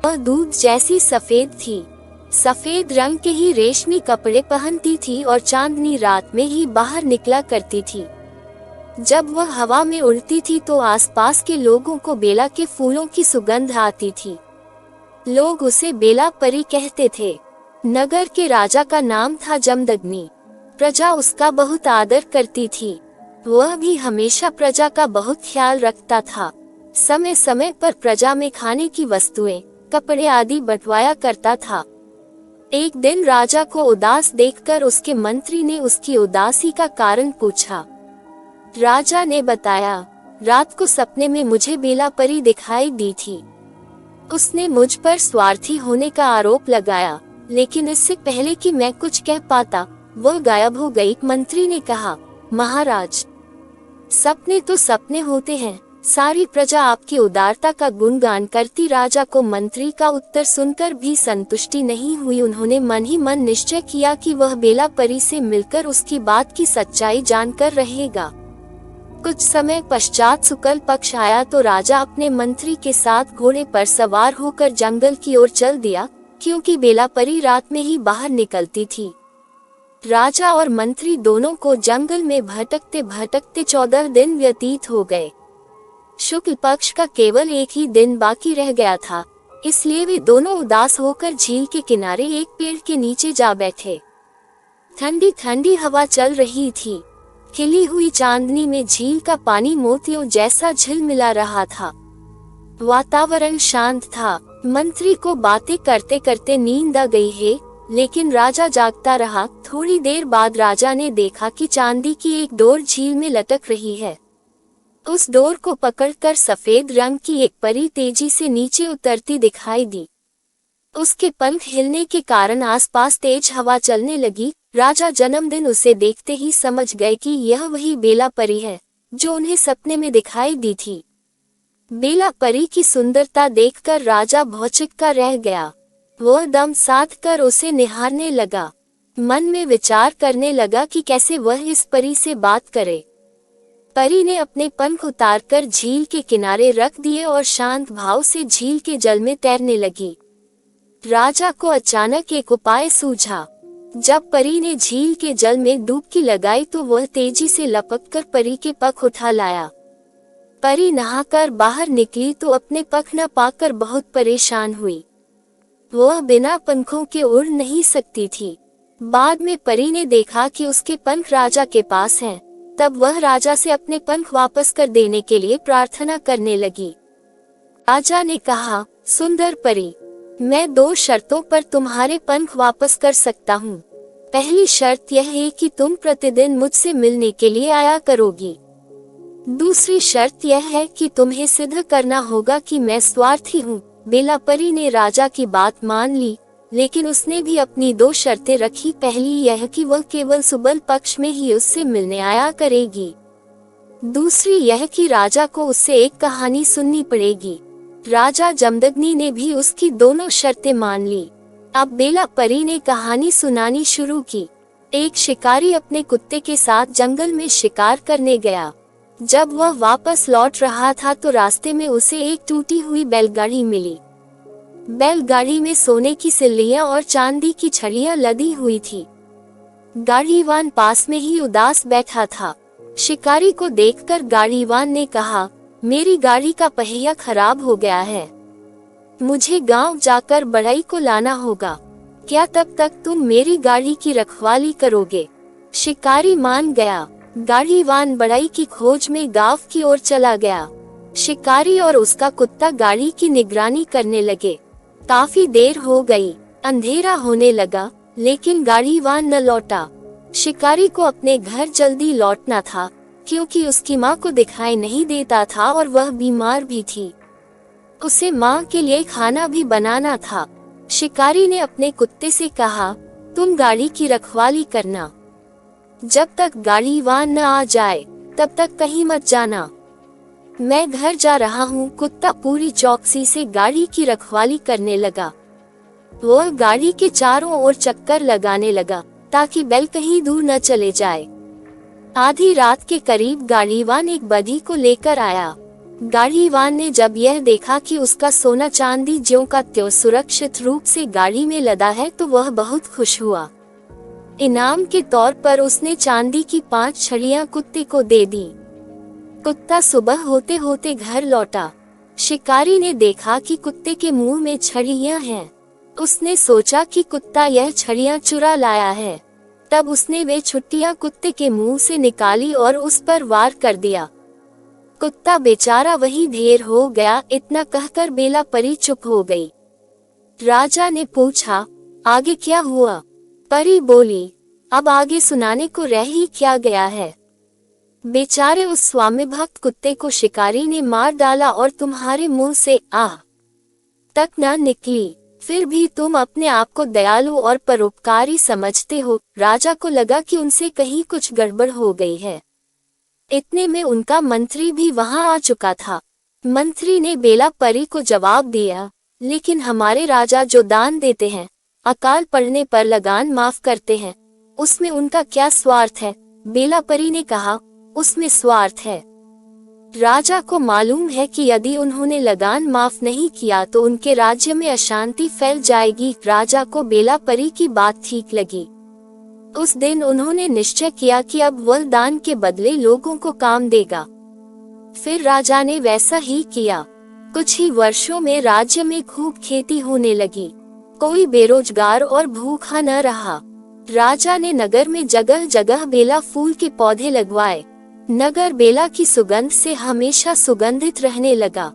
वह दूध जैसी सफेद थी। सफेद रंग के ही रेशमी कपड़े पहनती थी और चांदनी रात में ही बाहर निकला करती थी। जब वह हवा में उड़ती थी तो आसपास के लोगों को बेला के फूलों की सुगंध आती थी। लोग उसे बेला परी कहते थे। नगर के राजा का नाम था जमदग्नि। प्रजा उसका बहुत आदर करती थी। वह भी हमेशा प्रजा का बहुत ख्याल रखता था। समय समय पर प्रजा में खाने की वस्तुएं, कपड़े आदि बंटवाया करता था। एक दिन राजा को उदास देखकर उसके मंत्री ने उसकी उदासी का कारण पूछा। राजा ने बताया, रात को सपने में मुझे बेला परी दिखाई दी थी। उसने मुझ पर स्वार्थी होने का आरोप लगाया, लेकिन इससे पहले कि मैं कुछ कह पाता वह गायब हो गई। मंत्री ने कहा, महाराज, सपने तो सपने होते हैं। सारी प्रजा आपकी उदारता का गुणगान करती। राजा को मंत्री का उत्तर सुनकर भी संतुष्टि नहीं हुई। उन्होंने मन ही मन निश्चय किया कि वह बेला परी से मिलकर उसकी बात की सच्चाई जानकर रहेगा। कुछ समय पश्चात शुक्ल पक्ष आया तो राजा अपने मंत्री के साथ घोड़े पर सवार होकर जंगल की ओर चल दिया, क्योंकि बेला परी रात में ही बाहर निकलती थी। राजा और मंत्री दोनों को जंगल में भटकते भटकते 14 दिन व्यतीत हो गए। शुक्ल पक्ष का केवल एक ही दिन बाकी रह गया था, इसलिए वे दोनों उदास होकर झील के किनारे एक पेड़ के नीचे जा बैठे। ठंडी ठंडी हवा चल रही थी। खिली हुई चांदनी में झील का पानी मोतियों जैसा झिलमिला रहा था। वातावरण शांत था। मंत्री को बातें करते करते नींद आ गई है, लेकिन राजा जागता रहा। थोड़ी देर बाद राजा ने देखा कि चांदी की एक डोर झील में लटक रही है। उस डोर को पकड़कर सफेद रंग की एक परी तेजी से नीचे उतरती दिखाई दी। उसके पंख हिलने के कारण आसपास तेज हवा चलने लगी। राजा जन्मदिन उसे देखते ही समझ गए कि यह वही बेला परी है जो उन्हें सपने में दिखाई दी थी। बेला परी की सुंदरता देखकर राजा भौचक्का रह गया। वह दम साध कर उसे निहारने लगा। मन में विचार करने लगा कि कैसे वह इस परी से बात करे। परी ने अपने पंख उतारकर झील के किनारे रख दिए और शांत भाव से झील के जल में तैरने लगी। राजा को अचानक एक उपाय सूझा। जब परी ने झील के जल में डुबकी लगाई तो वह तेजी से लपककर परी के पंख उठा लाया। परी नहाकर बाहर निकली तो अपने पंख न पाकर बहुत परेशान हुई। वह बिना पंखों के उड़ नहीं सकती थी। बाद में परी ने देखा कि उसके पंख राजा के पास हैं। तब वह राजा से अपने पंख वापस कर देने के लिए प्रार्थना करने लगी। राजा ने कहा, सुंदर परी, मैं 2 शर्तों पर तुम्हारे पंख वापस कर सकता हूँ। पहली शर्त यह है कि तुम प्रतिदिन मुझसे मिलने के लिए आया करोगी। दूसरी शर्त यह है कि तुम्हें सिद्ध करना होगा कि मैं स्वार्थी हूँ। बेला परी ने राजा की बात मान ली, लेकिन उसने भी अपनी 2 शर्तें रखी। पहली यह कि वह केवल शुक्ल पक्ष में ही उससे मिलने आया करेगी। दूसरी यह कि राजा को उससे एक कहानी सुननी पड़ेगी। राजा जमदग्नि ने भी उसकी दोनों शर्तें मान ली। अब बेला परी ने कहानी सुनानी शुरू की। एक शिकारी अपने कुत्ते के साथ जंगल में शिकार करने गया। जब वह वापस लौट रहा था तो रास्ते में उसे एक टूटी हुई बैलगाड़ी मिली। बैलगाड़ी में सोने की सिल्लियां और चांदी की छड़ियां लदी हुई थी। गाड़ीवान पास में ही उदास बैठा था। शिकारी को देखकर गाड़ीवान ने कहा, मेरी गाड़ी का पहिया खराब हो गया है। मुझे गांव जाकर बढ़ई को लाना होगा। क्या तब तक तुम मेरी गाड़ी की रखवाली करोगे? शिकारी मान गया। गाड़ीवान बढ़ई की खोज में गांव की ओर चला गया। शिकारी और उसका कुत्ता गाड़ी की निगरानी करने लगे। काफी देर हो गई, अंधेरा होने लगा, लेकिन गाड़ीवान न लौटा। शिकारी को अपने घर जल्दी लौटना था, क्योंकि उसकी माँ को दिखाई नहीं देता था और वह बीमार भी थी। उसे माँ के लिए खाना भी बनाना था। शिकारी ने अपने कुत्ते से कहा, तुम गाड़ी की रखवाली करना। जब तक गाड़ीवान न आ जाए तब तक कहीं मत जाना। मैं घर जा रहा हूँ। कुत्ता पूरी चौकसी से गाड़ी की रखवाली करने लगा। वह गाड़ी के चारों ओर चक्कर लगाने लगा ताकि बैल कहीं दूर न चले जाए। आधी रात के करीब गाड़ीवान एक बधी को लेकर आया। गाड़ीवान ने जब यह देखा कि उसका सोना चांदी ज्यों का त्यों सुरक्षित रूप से गाड़ी में लदा है तो वह बहुत खुश हुआ। इनाम के तौर पर उसने चांदी की 5 छड़ियां कुत्ते को दे दी। कुत्ता सुबह होते होते घर लौटा। शिकारी ने देखा कि कुत्ते के मुंह में छड़ियां हैं। उसने सोचा कि कुत्ता यह छड़ियां चुरा लाया है। तब उसने वे छुट्टियां कुत्ते के मुंह से निकाली और उस पर वार कर दिया। कुत्ता बेचारा वही ढेर हो गया। इतना कहकर बेला परी चुप हो गई। राजा ने पूछा, आगे क्या हुआ? परी बोली, अब आगे सुनाने को रह ही क्या गया है। बेचारे उस स्वामी भक्त कुत्ते को शिकारी ने मार डाला और तुम्हारे मुंह से आह तक न निकली। फिर भी तुम अपने आप को दयालु और परोपकारी समझते हो। राजा को लगा कि उनसे कहीं कुछ गड़बड़ हो गई है। इतने में उनका मंत्री भी वहां आ चुका था। मंत्री ने बेला परी को जवाब दिया, लेकिन हमारे राजा जो दान देते हैं, अकाल पड़ने पर लगान माफ करते हैं, उसमें उनका क्या स्वार्थ है? बेला परी ने कहा, उसमें स्वार्थ है। राजा को मालूम है कि यदि उन्होंने लगान माफ नहीं किया तो उनके राज्य में अशांति फैल जाएगी। राजा को बेला परी की बात ठीक लगी। उस दिन उन्होंने निश्चय किया कि अब वह दान के बदले लोगों को काम देगा। फिर राजा ने वैसा ही किया। कुछ ही वर्षों में राज्य में खूब खेती होने लगी। कोई बेरोजगार और भूखा न रहा। राजा ने नगर में जगह जगह बेला फूल के पौधे लगवाए। नगर बेला की सुगंध से हमेशा सुगंधित रहने लगा।